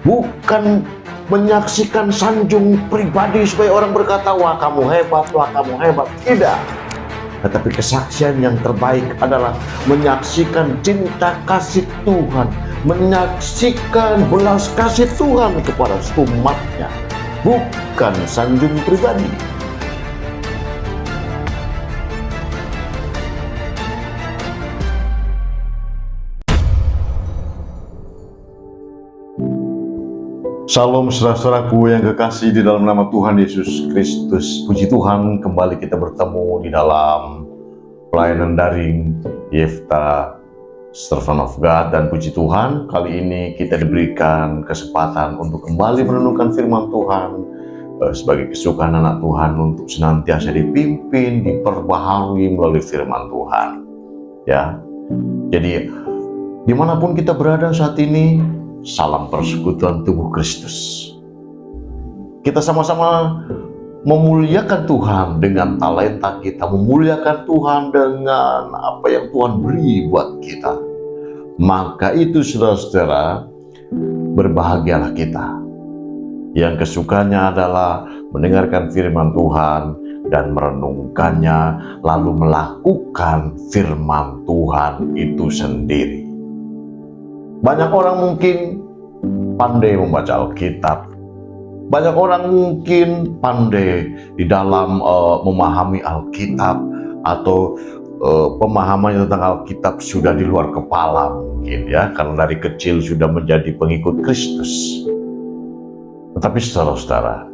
bukan menyaksikan sanjung pribadi supaya orang berkata, wah kamu hebat, wah kamu hebat. Tidak. Tetapi kesaksian yang terbaik adalah menyaksikan cinta kasih Tuhan, menyaksikan belas kasih Tuhan kepada umatnya, bukan sanjung pribadi. Shalom saudara-saudaraku yang kekasih di dalam nama Tuhan Yesus Kristus. Puji Tuhan, kembali kita bertemu di dalam pelayanan daring Yefta Servant of God. Dan puji Tuhan, kali ini kita diberikan kesempatan untuk kembali merenungkan firman Tuhan sebagai kesukaan anak Tuhan untuk senantiasa dipimpin, diperbaharui melalui firman Tuhan. Ya, jadi dimanapun kita berada saat ini, salam persekutuan tubuh Kristus. Kita sama-sama memuliakan Tuhan dengan talenta kita, memuliakan Tuhan dengan apa yang Tuhan beri buat kita. Maka itu saudara-saudara, berbahagialah kita yang kesukanya adalah mendengarkan firman Tuhan dan merenungkannya, lalu melakukan firman Tuhan itu sendiri. Banyak orang mungkin pandai membaca Alkitab. Banyak orang mungkin pandai di dalam memahami Alkitab, atau pemahamannya tentang Alkitab sudah di luar kepala mungkin ya, karena dari kecil sudah menjadi pengikut Kristus. Tetapi saudara-saudara,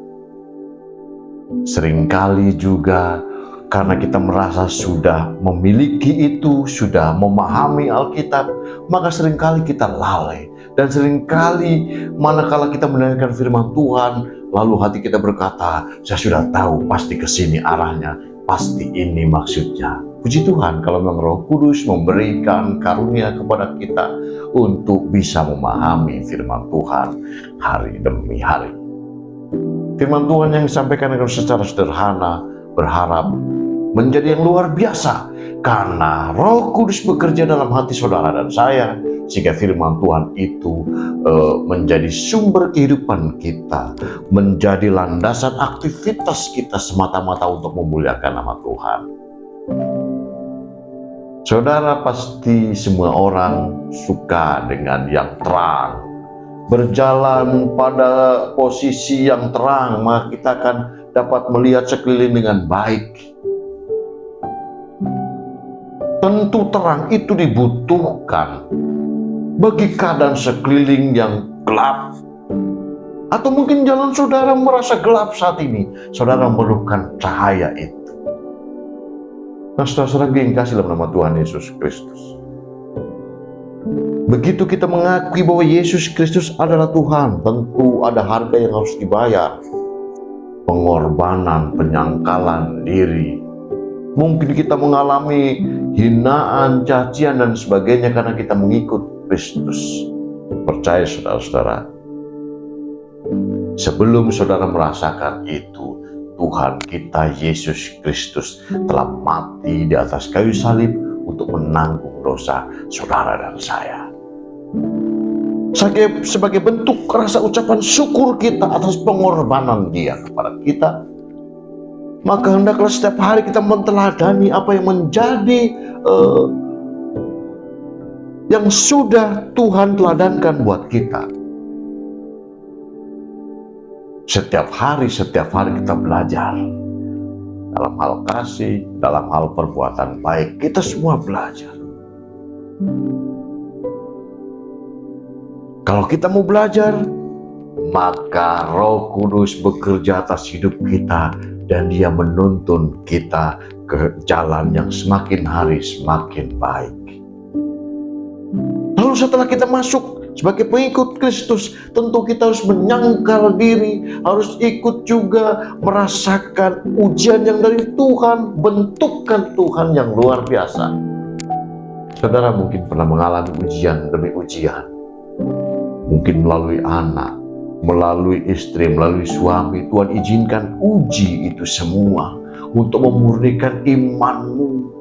seringkali juga karena kita merasa sudah memiliki itu, sudah memahami Alkitab, maka seringkali kita lalai. Dan seringkali manakala kita mendengarkan firman Tuhan, lalu hati kita berkata, saya sudah tahu pasti ke sini arahnya, pasti ini maksudnya. Puji Tuhan kalau memang Roh Kudus memberikan karunia kepada kita untuk bisa memahami firman Tuhan hari demi hari. Firman Tuhan yang disampaikan secara sederhana, berharap menjadi yang luar biasa karena Roh Kudus bekerja dalam hati saudara dan saya, sehingga firman Tuhan itu menjadi sumber kehidupan kita, menjadi landasan aktivitas kita semata-mata untuk memuliakan nama Tuhan. Saudara, pasti semua orang suka dengan yang terang, berjalan pada posisi yang terang, maka kita akan dapat melihat sekeliling dengan baik. Tentu terang itu dibutuhkan bagi keadaan sekeliling yang gelap. Atau mungkin jalan saudara merasa gelap saat ini, saudara memerlukan cahaya itu. Nah, saudara-saudara yang kasih dalam nama Tuhan Yesus Kristus, begitu kita mengakui bahwa Yesus Kristus adalah Tuhan, tentu ada harga yang harus dibayar. Pengorbanan, penyangkalan diri. Mungkin kita mengalami hinaan, cacian, dan sebagainya karena kita mengikut Kristus. Percaya saudara-saudara, sebelum saudara merasakan itu, Tuhan kita Yesus Kristus telah mati di atas kayu salib untuk menanggung dosa saudara dan saya. Sebagai bentuk rasa ucapan syukur kita atas pengorbanan Dia kepada kita, maka hendaklah setiap hari kita menteladani apa yang menjadi yang sudah Tuhan teladankan buat kita. Setiap hari kita belajar. Dalam hal kasih, dalam hal perbuatan baik, kita semua belajar. Kalau kita mau belajar, maka Roh Kudus bekerja atas hidup kita dan Dia menuntun kita ke jalan yang semakin hari semakin baik. Lalu setelah kita masuk sebagai pengikut Kristus, tentu kita harus menyangkal diri, harus ikut juga merasakan ujian yang dari Tuhan, bentukan Tuhan yang luar biasa. Saudara mungkin pernah mengalami ujian demi ujian. Mungkin melalui anak, melalui istri, melalui suami. Tuhan izinkan uji itu semua untuk memurnikan imanmu.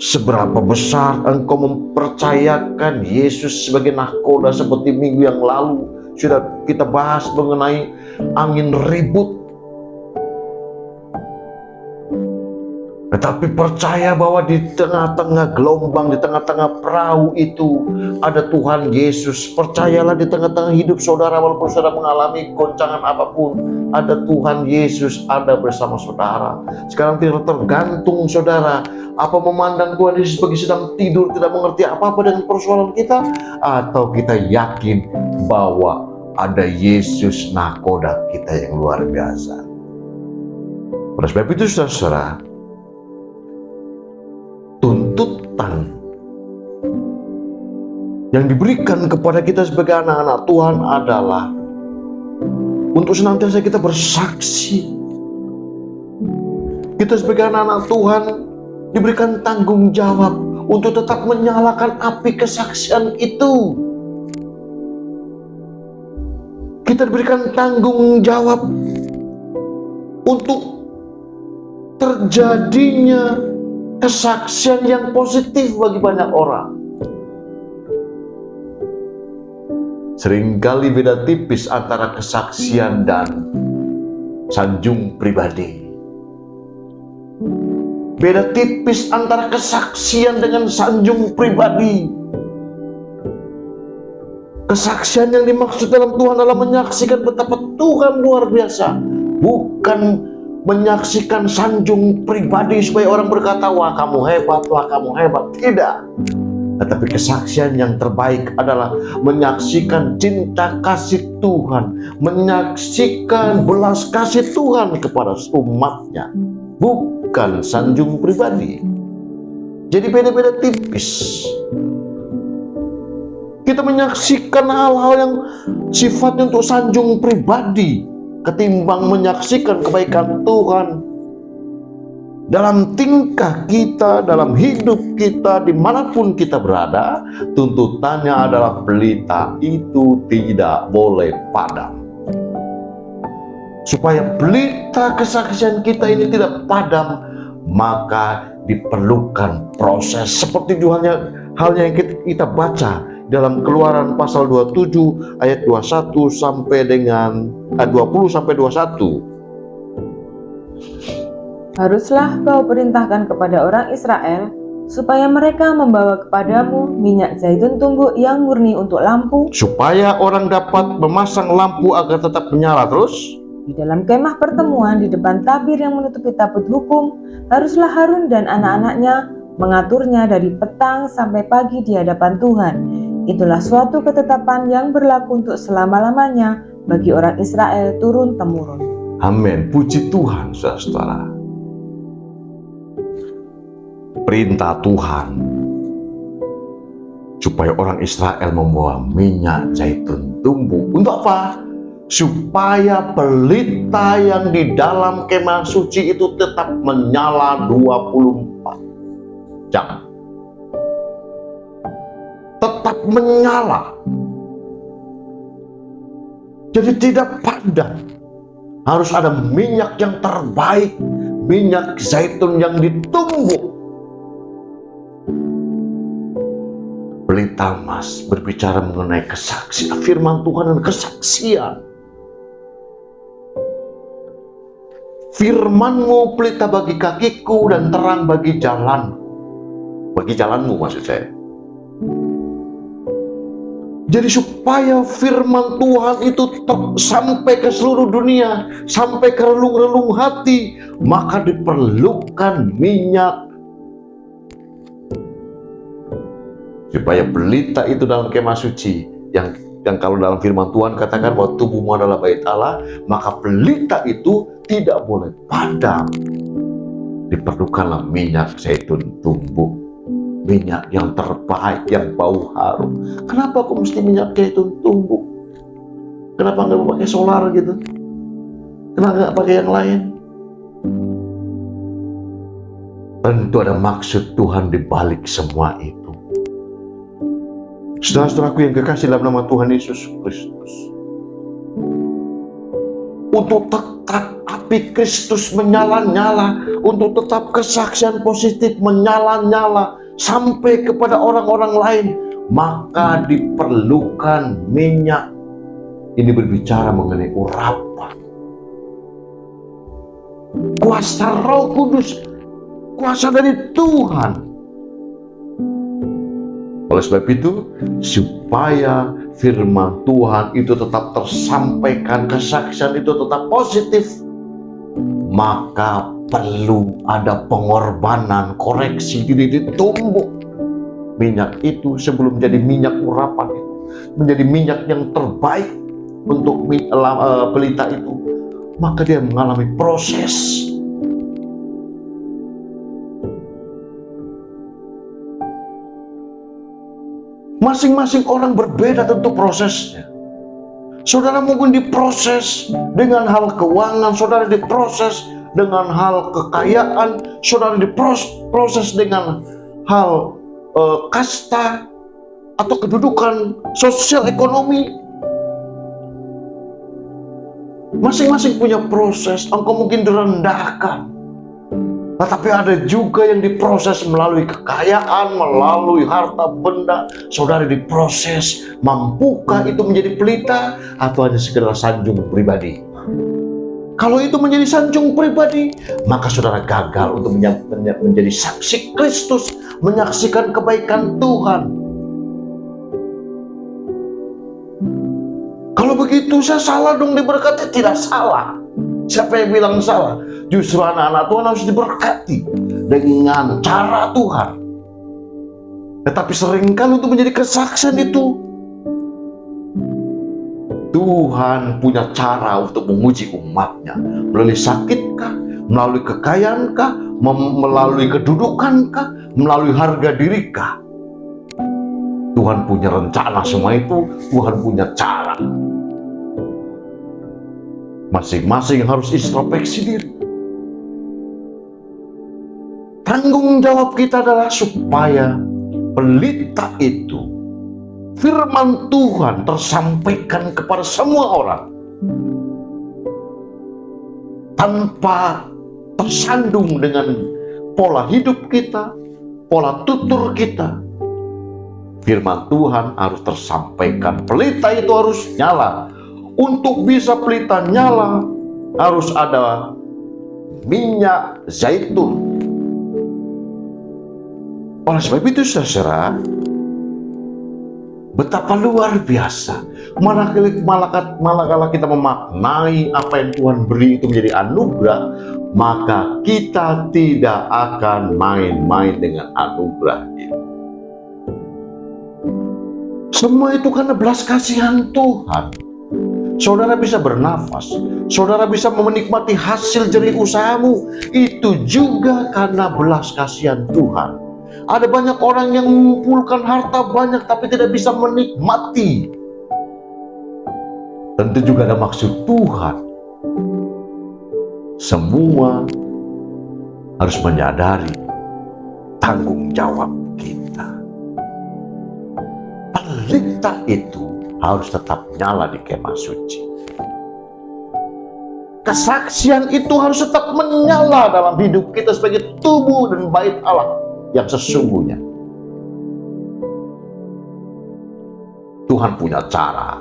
Seberapa besar engkau mempercayakan Yesus sebagai nahkoda seperti minggu yang lalu sudah kita bahas mengenai angin ribut. Tetapi percaya bahwa di tengah-tengah gelombang, di tengah-tengah perahu itu ada Tuhan Yesus. Percayalah di tengah-tengah hidup saudara, walaupun saudara mengalami goncangan apapun, ada Tuhan Yesus ada bersama saudara. Sekarang tidak tergantung saudara apa memandang Tuhan Yesus sebagai sedang tidur, tidak mengerti apa-apa dengan persoalan kita, atau kita yakin bahwa ada Yesus nakoda kita yang luar biasa. Oleh sebab itu saudara, tuntutan yang diberikan kepada kita sebagai anak-anak Tuhan adalah untuk senantiasa kita bersaksi. Kita sebagai anak-anak Tuhan diberikan tanggung jawab untuk tetap menyalakan api kesaksian itu. Kita diberikan tanggung jawab untuk terjadinya kesaksian yang positif bagi banyak orang. Seringkali beda tipis antara kesaksian dan sanjung pribadi. Beda tipis antara kesaksian dengan sanjung pribadi. Kesaksian yang dimaksud dalam Tuhan adalah menyaksikan betapa Tuhan luar biasa, bukan menyaksikan sanjung pribadi supaya orang berkata, wah kamu hebat, wah kamu hebat. Tidak. Tetapi kesaksian yang terbaik adalah menyaksikan cinta kasih Tuhan, menyaksikan belas kasih Tuhan kepada umatnya, bukan sanjung pribadi. Jadi beda-beda tipis. Kita menyaksikan hal-hal yang sifatnya untuk sanjung pribadi ketimbang menyaksikan kebaikan Tuhan dalam tingkah kita, dalam hidup kita, dimanapun kita berada. Tuntutannya adalah pelita itu tidak boleh padam. Supaya pelita kesaksian kita ini tidak padam, maka diperlukan proses seperti halnya yang kita baca dalam Keluaran pasal 27 ayat 21 sampai dengan 20 sampai 21. Haruslah kau perintahkan kepada orang Israel supaya mereka membawa kepadamu minyak zaitun tumbuk yang murni untuk lampu, supaya orang dapat memasang lampu agar tetap menyala terus di dalam kemah pertemuan di depan tabir yang menutupi tabut hukum. Haruslah Harun dan anak-anaknya mengaturnya dari petang sampai pagi di hadapan Tuhan. Itulah suatu ketetapan yang berlaku untuk selama-lamanya bagi orang Israel turun-temurun. Amin. Puji Tuhan, saudara. Perintah Tuhan supaya orang Israel membawa minyak zaitun tumbuk. Untuk apa? Supaya pelita yang di dalam kemah suci itu tetap menyala 24 jam. Tetap menyala. Jadi tidak padam. Harus ada minyak yang terbaik, minyak zaitun yang ditumbuk. Pelita emas berbicara mengenai kesaksian firman Tuhan dan kesaksian. Firman-Mu pelita bagi kakiku dan terang bagi jalan. Bagi jalanmu maksud saya. Jadi supaya firman Tuhan itu sampai ke seluruh dunia, sampai ke relung-relung hati, maka diperlukan minyak. Supaya pelita itu dalam kemah suci, yang kalau dalam firman Tuhan katakan bahwa tubuhmu adalah bait Allah, maka pelita itu tidak boleh padam. Diperlukanlah minyak zaitun tumbuk. Minyak yang terbaik, yang bau harum. Kenapa kok mesti minyak zaitun tumbuk? Kenapa nggak pakai solar gitu? Kenapa nggak pakai yang lain? Tentu ada maksud Tuhan di balik semua itu. Saudara-saudaraku yang kekasih dalam nama Tuhan Yesus Kristus, untuk tetap api Kristus menyala-nyala, untuk tetap kesaksian positif menyala-nyala sampai kepada orang-orang lain, maka diperlukan minyak. ini berbicara mengenai urapan. Kuasa Roh Kudus, kuasa dari Tuhan. Oleh sebab itu, supaya firman Tuhan itu tetap tersampaikan, kesaksian itu tetap positif, maka perlu ada pengorbanan, koreksi, ditumbuk minyak itu sebelum menjadi minyak urapan itu, menjadi minyak yang terbaik untuk pelita itu, maka dia mengalami proses. Masing-masing orang berbeda tentu prosesnya. Saudara mungkin diproses dengan hal keuangan, saudara diproses dengan hal kekayaan, saudara diproses dengan hal kasta atau kedudukan sosial ekonomi. Masing-masing punya proses. Engkau mungkin direndahkan, tetapi ada juga yang diproses melalui kekayaan, melalui harta benda. Saudara diproses, mampukah itu menjadi pelita atau hanya sekedar sanjung pribadi? Kalau itu menjadi sanjung pribadi, maka saudara gagal untuk menjadi saksi Kristus, menyaksikan kebaikan Tuhan. Kalau begitu saya salah dong diberkati? Tidak salah. Siapa yang bilang salah? Justru anak-anak Tuhan harus diberkati dengan cara Tuhan. Tetapi seringkali untuk menjadi kesaksian itu, Tuhan punya cara untuk menguji umatnya. Melalui sakitkah? Melalui kekayaankah? Melalui kedudukankah? Melalui harga dirikah? Tuhan punya rencana semua itu. Tuhan punya cara. Masing-masing harus introspeksi diri. Tanggung jawab kita adalah supaya pelita itu, firman Tuhan tersampaikan kepada semua orang tanpa tersandung dengan pola hidup kita, pola tutur kita. Firman Tuhan harus tersampaikan. Pelita itu harus nyala. Untuk bisa pelita nyala, harus ada minyak zaitun. Oleh sebab itu, saudara, betapa luar biasa manakala kita memaknai apa yang Tuhan beri itu menjadi anugerah, maka kita tidak akan main-main dengan anugerah itu. Semua itu karena belas kasihan Tuhan. Saudara bisa bernafas, saudara bisa menikmati hasil jerih usahamu, itu juga karena belas kasihan Tuhan. Ada banyak orang yang mengumpulkan harta banyak tapi tidak bisa menikmati. Tentu juga ada maksud Tuhan. Semua harus menyadari tanggung jawab kita. Pelita itu harus tetap nyala di kemah suci. Kesaksian itu harus tetap menyala dalam hidup kita sebagai tubuh dan bait Allah yang sesungguhnya. Tuhan punya cara.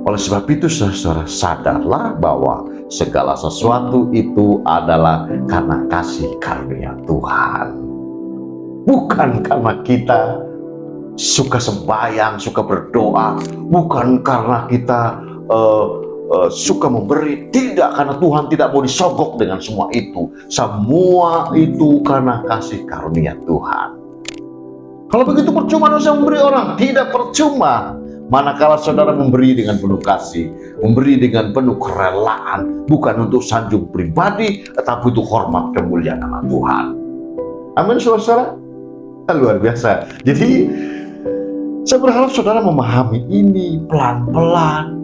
Oleh sebab itu, saudara, sadarlah bahwa segala sesuatu itu adalah karena kasih karunia Tuhan. Bukan karena kita suka sembahyang, suka berdoa, bukan karena kita suka memberi. Tidak, karena Tuhan tidak mau disogok dengan semua itu. Semua itu karena kasih karunia Tuhan. Kalau begitu percuma dosa memberi orang? Tidak percuma. Manakala saudara memberi dengan penuh kasih, memberi dengan penuh kerelaan, bukan untuk sanjung pribadi, tetapi untuk hormat kemuliaan nama Tuhan. Amin, saudara. Luar biasa. Jadi saya berharap saudara memahami ini pelan-pelan.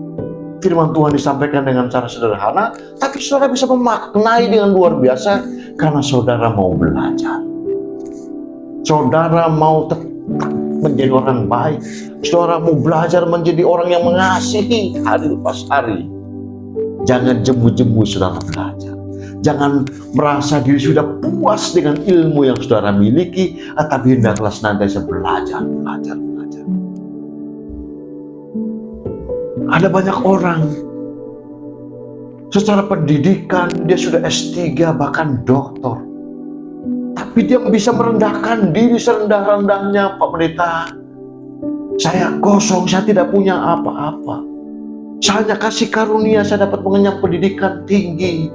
Firman Tuhan disampaikan dengan cara sederhana, tapi saudara bisa memaknai dengan luar biasa karena saudara mau belajar. Saudara mau tetap menjadi orang baik. Saudara mau belajar menjadi orang yang mengasihi hari lepas hari. Jangan jemu-jemu saudara belajar. Jangan merasa diri sudah puas dengan ilmu yang saudara miliki, tapi hendaklah senantiasa belajar. Ada banyak orang secara pendidikan dia sudah S3 bahkan doktor, tapi dia bisa merendahkan diri serendah-rendahnya. Pak Pendeta, saya kosong, saya tidak punya apa-apa. Saya hanya kasih karunia, saya dapat mengenyam pendidikan tinggi.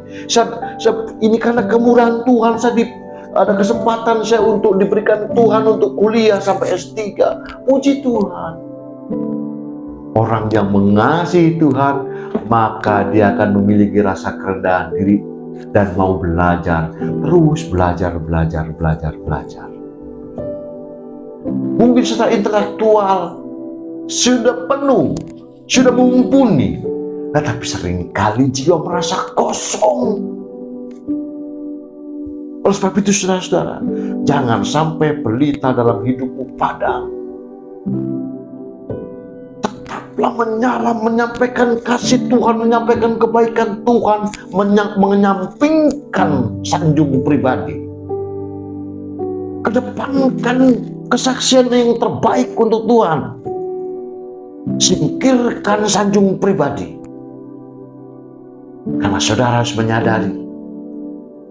Ini karena kemurahan Tuhan, ada kesempatan saya untuk diberikan Tuhan untuk kuliah sampai S3. Puji Tuhan. Orang yang mengasihi Tuhan, maka dia akan memiliki rasa kerendahan diri dan mau belajar, terus belajar. Mungkin secara intelektual sudah penuh, sudah mumpuni, tetapi seringkali jiwa merasa kosong. Oleh sebab itu, saudara-saudara, jangan sampai pelita dalam hidupmu padam. Tetaplah menyala, menyampaikan kasih Tuhan, menyampaikan kebaikan Tuhan, menyampingkan sanjung pribadi. Kedepankan kesaksian yang terbaik untuk Tuhan. Singkirkan sanjung pribadi. Karena saudara harus menyadari,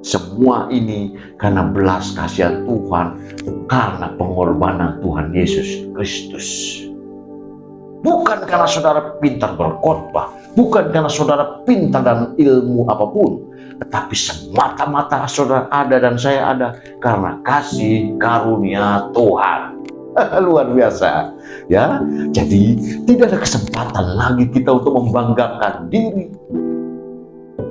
semua ini karena belas kasihan Tuhan, karena pengorbanan Tuhan Yesus Kristus. Bukan karena saudara pintar berkhotbah, bukan karena saudara pintar dan ilmu apapun, tetapi semata-mata saudara ada dan saya ada karena kasih karunia Tuhan. Luar biasa, ya. Jadi tidak ada kesempatan lagi kita untuk membanggakan diri.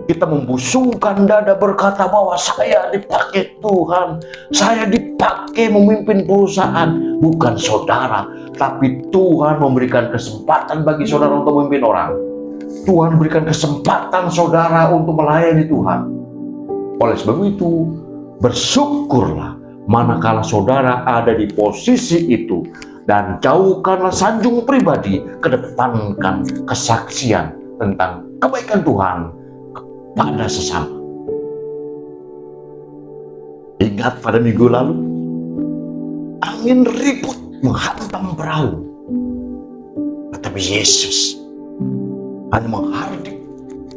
Kita membusungkan dada berkata bahwa saya dipakai Tuhan, saya dipakai memimpin perusahaan. Bukan saudara, tapi Tuhan memberikan kesempatan bagi saudara untuk memimpin orang. Tuhan berikan kesempatan saudara untuk melayani Tuhan. Oleh sebab itu, bersyukurlah manakala saudara ada di posisi itu, dan jauhkanlah sanjung pribadi, kedepankan kesaksian tentang kebaikan Tuhan pada sesama. Ingat pada minggu lalu, angin ribut menghantam perahu, tetapi Yesus hanya menghardik,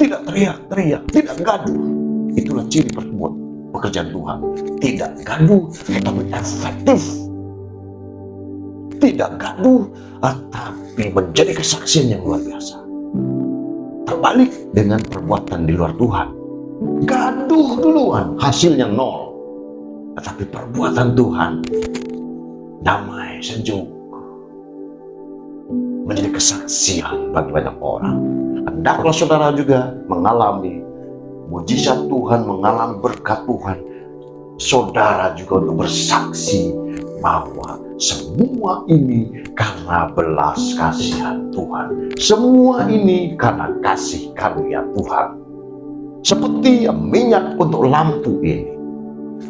tidak teriak-teriak, tidak gaduh. Itulah ciri pekerjaan Tuhan. Tidak gaduh, tetapi efektif. Tidak gaduh, tetapi menjadi kesaksian yang luar biasa. Terbalik dengan perbuatan di luar Tuhan. Gaduh duluan, hasilnya nol. Tetapi perbuatan Tuhan, damai, sejuk, menjadi kesaksian bagi banyak orang. Hendaklah saudara juga mengalami mujizat Tuhan, mengalami berkat Tuhan. Saudara juga untuk bersaksi bahwa semua ini karena belas kasihan Tuhan. Semua ini karena kasih karunia Tuhan. Seperti minyak untuk lampu ini.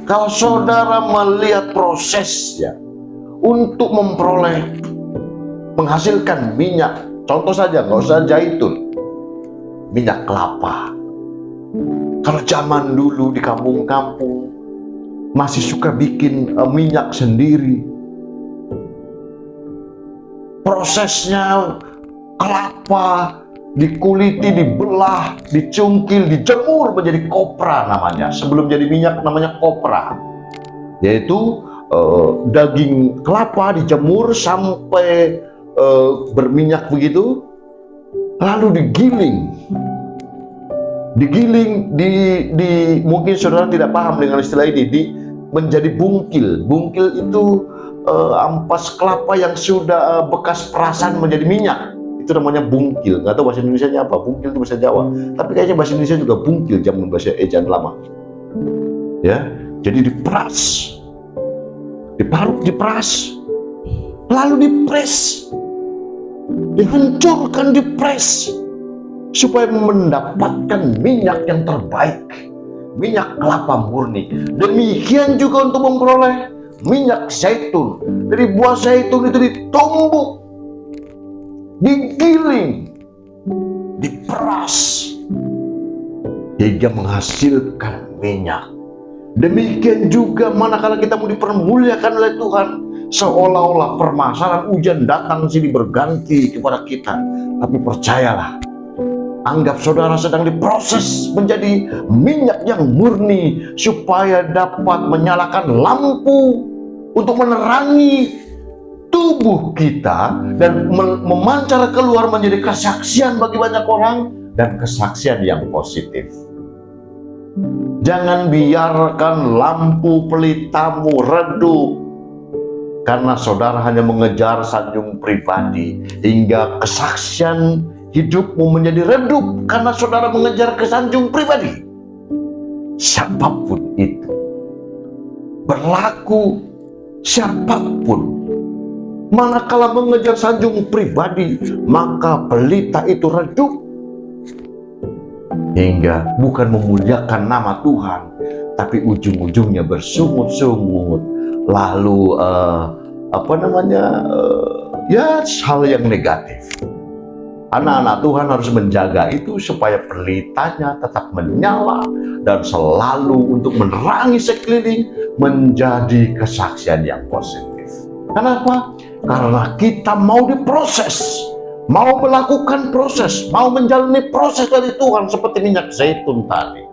Kalau saudara melihat prosesnya untuk menghasilkan minyak, contoh saja, nggak usah zaitun, minyak kelapa. Kalau zaman dulu di kampung-kampung masih suka bikin minyak sendiri. Prosesnya kelapa dikuliti, dibelah, dicungkil, dijemur menjadi kopra namanya. Sebelum jadi minyak namanya kopra. Yaitu daging kelapa dijemur sampai berminyak begitu, lalu digiling. Mungkin saudara tidak paham dengan istilah ini, menjadi bungkil. Bungkil itu ampas kelapa yang sudah bekas perasan menjadi minyak. Itu namanya bungkil. Nggak tahu bahasa Indonesianya apa. Bungkil itu bahasa Jawa, tapi kayaknya bahasa Indonesia juga bungkil, zaman bahasa ejaan lama. Ya, jadi diperas, diparut, diperas, lalu dipres, dihancurkan, dipres, supaya mendapatkan minyak yang terbaik, minyak kelapa murni. Demikian juga untuk memperoleh minyak zaitun. Dari buah zaitun itu ditumbuk, digiling, diperas, hingga menghasilkan minyak. Demikian juga manakala kita mau dipermuliakan oleh Tuhan, Seolah-olah permasalahan ujian datang sini berganti kepada kita. Tapi percayalah, anggap saudara sedang diproses menjadi minyak yang murni supaya dapat menyalakan lampu untuk menerangi tubuh kita dan memancar keluar menjadi kesaksian bagi banyak orang dan kesaksian yang positif. Jangan biarkan lampu pelitamu redup karena saudara hanya mengejar sanjung pribadi hingga kesaksian hidupmu menjadi redup karena saudara mengejar kesanjung pribadi. Siapapun itu, berlaku siapapun, manakala mengejar sanjung pribadi, maka pelita itu redup hingga bukan memuliakan nama Tuhan, tapi ujung-ujungnya bersungut-sungut, lalu hal yang negatif. Anak-anak Tuhan harus menjaga itu supaya pelitanya tetap menyala dan selalu untuk menerangi sekeliling menjadi kesaksian yang positif. Kenapa? Karena kita mau diproses, mau melakukan proses, mau menjalani proses dari Tuhan seperti minyak zaitun tadi.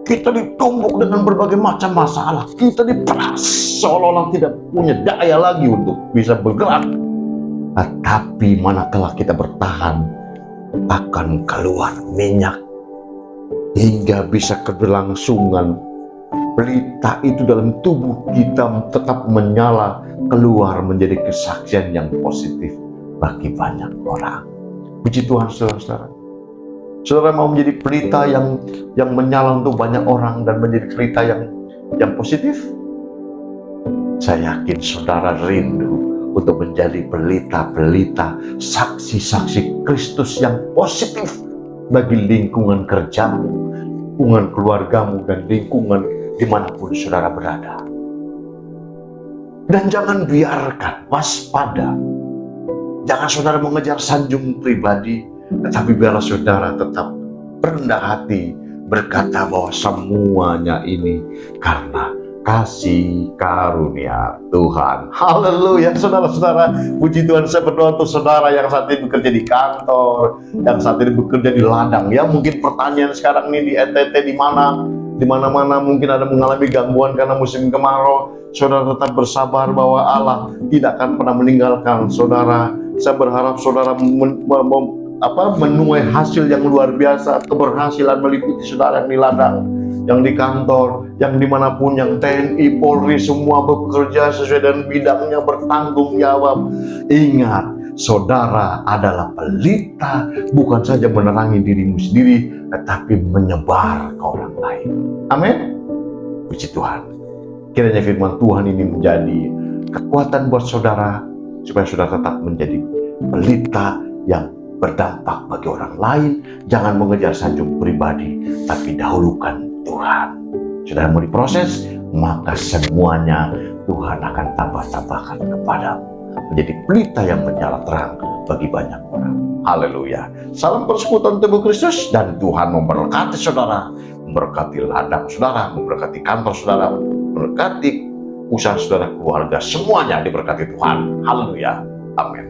Kita ditumbuk dengan berbagai macam masalah, kita diperas seolah-olah tidak punya daya lagi untuk bisa bergerak. Tetapi manakala kita bertahan, akan keluar minyak hingga bisa keberlangsungan pelita itu dalam tubuh kita tetap menyala, keluar menjadi kesaksian yang positif bagi banyak orang. Puji Tuhan, saudara-saudara. Saudara mau menjadi pelita yang menyala untuk banyak orang dan menjadi pelita yang positif? Saya yakin saudara rindu untuk menjadi pelita-pelita, saksi-saksi Kristus yang positif bagi lingkungan kerjamu, lingkungan keluargamu, dan lingkungan dimanapun saudara berada. Dan jangan biarkan, waspada. Jangan saudara mengejar sanjung pribadi, tetapi biarlah saudara tetap rendah hati, berkata bahwa semuanya ini karena kasih karunia Tuhan. Haleluya, saudara-saudara. Puji Tuhan, saya berdoa untuk saudara yang saat ini bekerja di kantor, yang saat ini bekerja di ladang. Ya, mungkin pertanyaan sekarang ini di NTT di mana-mana mungkin ada mengalami gangguan karena musim kemarau. Saudara tetap bersabar bahwa Allah tidak akan pernah meninggalkan saudara. Saya berharap saudara menuai hasil yang luar biasa, keberhasilan meliputi saudara yang di ladang, yang di kantor, yang dimanapun, yang TNI, Polri, semua bekerja sesuai dengan bidangnya, bertanggung jawab. Ingat, saudara adalah pelita, bukan saja menerangi dirimu sendiri, tetapi menyebar ke orang lain. Amin. Puji Tuhan. Kiranya firman Tuhan ini menjadi kekuatan buat saudara, supaya saudara tetap menjadi pelita yang berdampak bagi orang lain. Jangan mengejar sanjung pribadi, tapi dahulukan Tuhan. Saudara mau diproses, maka semuanya Tuhan akan tambah-tambahkan kepadamu, menjadi pelita yang menyala terang bagi banyak orang. Haleluya. Salam persekutuan tubuh Kristus, dan Tuhan memberkati saudara, memberkati ladang saudara, memberkati kantor saudara, memberkati usaha saudara, keluarga, semuanya diberkati Tuhan. Haleluya. Amin.